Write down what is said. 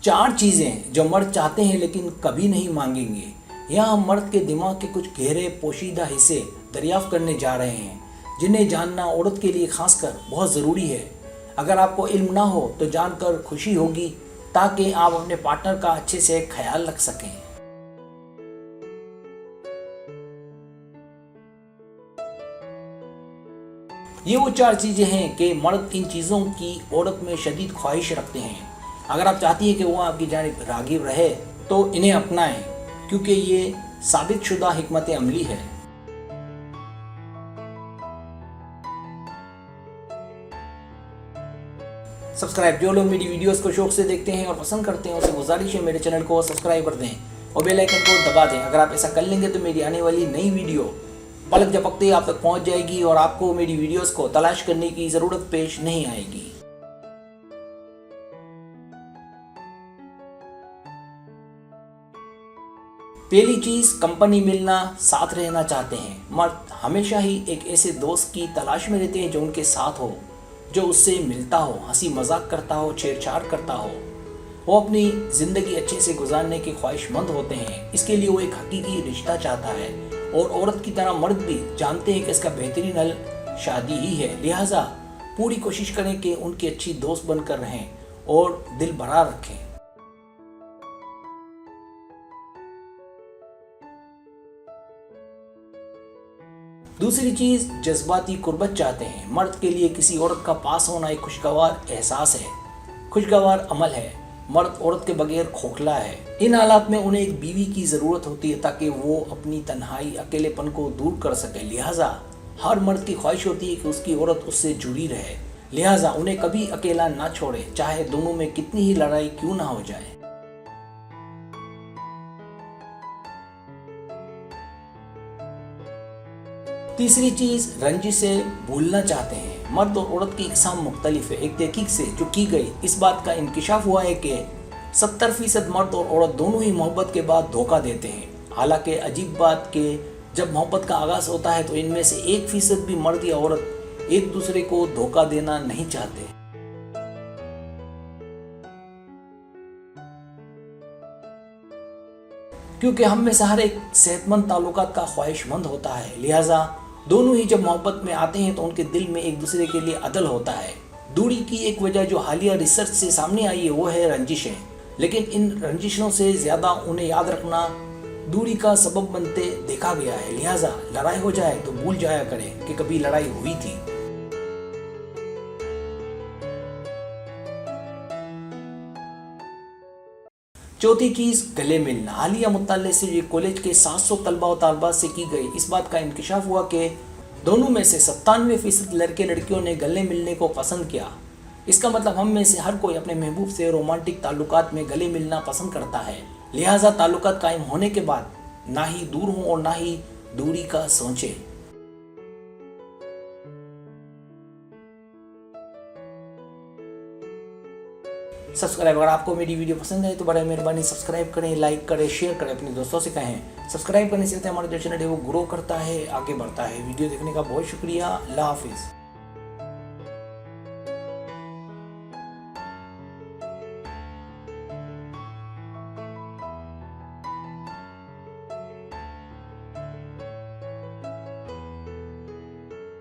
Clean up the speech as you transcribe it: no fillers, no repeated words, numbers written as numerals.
4 चीज़ें जो मर्द चाहते हैं लेकिन कभी नहीं मांगेंगे। यहाँ हम मर्द के दिमाग के कुछ गहरे पोशीदा हिस्से दरियाफ्त करने जा रहे हैं, जिन्हें जानना औरत के लिए खासकर बहुत ज़रूरी है। अगर आपको इल्म ना हो तो जानकर खुशी होगी, ताकि आप अपने पार्टनर का अच्छे से ख्याल रख सकें। ये वो 4 चीज़ें हैं कि मर्द इन चीज़ों की औरत में शदीद ख्वाहिश रखते हैं। अगर आप चाहती हैं कि वो आपकी जानिब राग़िब रहे तो इन्हें अपनाएं, क्योंकि ये साबित शुदा हिकमत अमली है। सब्सक्राइब, जो लोग मेरी वीडियोस को शौक से देखते हैं और पसंद करते हैं, उसे गुजारिश है मेरे चैनल को सब्सक्राइब कर दें और बेल आइकन को दबा दें। अगर आप ऐसा कर लेंगे तो मेरी आने वाली नई वीडियो पलक झपकते ही आप तक पहुंच जाएगी और आपको मेरी वीडियोस को तलाश करने की ज़रूरत पेश नहीं आएगी। पहली चीज़, कंपनी मिलना, साथ रहना चाहते हैं। मर्द हमेशा ही एक ऐसे दोस्त की तलाश में रहते हैं जो उनके साथ हो, जो उससे मिलता हो, हंसी मजाक करता हो, छेड़छाड़ करता हो। वो अपनी ज़िंदगी अच्छे से गुजारने के ख्वाहिशमंद होते हैं। इसके लिए वो एक हकीकी रिश्ता चाहता है और औरत की तरह मर्द भी जानते हैं कि इसका बेहतरीन हल शादी ही है। लिहाजा पूरी कोशिश करें कि उनकी अच्छी दोस्त बनकर रहें और दिल भरा रखें। दूसरी चीज़, जज्बाती कुर्बत चाहते हैं। मर्द के लिए किसी औरत का पास होना एक खुशगवार एहसास है, खुशगवार अमल है। मर्द औरत के बगैर खोखला है। इन हालात में उन्हें एक बीवी की ज़रूरत होती है ताकि वो अपनी तन्हाई, अकेलेपन को दूर कर सके। लिहाजा हर मर्द की ख्वाहिश होती है कि उसकी औरत उससे जुड़ी रहे। लिहाजा उन्हें कभी अकेला ना छोड़े, चाहे दोनों में कितनी ही लड़ाई क्यों ना हो जाए। तीसरी चीज़, रंजिश से भूलना चाहते हैं। मर्द और औरत की इकसाम मुख्तलिफ है। एक तहकीक से जो की गई, इस बात का इंकिशाफ हुआ है कि 70% मर्द और औरत दोनों ही मोहब्बत के बाद धोखा देते हैं। हालांकि अजीब बात कि जब मोहब्बत का आगाज़ होता है तो इनमें से 1% भी मर्द या औरत एक दूसरे को धोखा देना नहीं चाहते। क्योंकि हम में से हर एक सेहतमंद ताल्लुकात का ख्वाहिशमंद होता है। लिहाजा दोनों ही जब मोहब्बत में आते हैं तो उनके दिल में एक दूसरे के लिए अदल होता है। दूरी की एक वजह जो हालिया रिसर्च से सामने आई है वो है रंजिशें। लेकिन इन रंजिशों से ज़्यादा उन्हें याद रखना दूरी का सबब बनते देखा गया है। लिहाजा लड़ाई हो जाए तो भूल जाया करें कि कभी लड़ाई हुई थी। चौथी चीज़, गले मिलना। हालिया मुताले से ये कॉलेज के 700 तलबा और तालबात से की गई, इस बात का इंकिशाफ हुआ कि दोनों में से 97% लड़के लड़कियों ने गले मिलने को पसंद किया। इसका मतलब हम में से हर कोई अपने महबूब से रोमांटिक ताल्लुकात में गले मिलना पसंद करता है। लिहाजा ताल्लुकात कायम होने के बाद ना ही दूर हों और ना ही दूरी का सोचें। सब्सक्राइब, अगर आपको मेरी वीडियो पसंद है तो बड़ा मेहरबानी सब्सक्राइब करें, लाइक करें, शेयर करें, अपने दोस्तों से कहें। सब्सक्राइब करने से हमारा जो चैनल है वो ग्रो करता है, आगे बढ़ता है। वीडियो देखने का बहुत शुक्रिया। अल्लाह हाफिज़।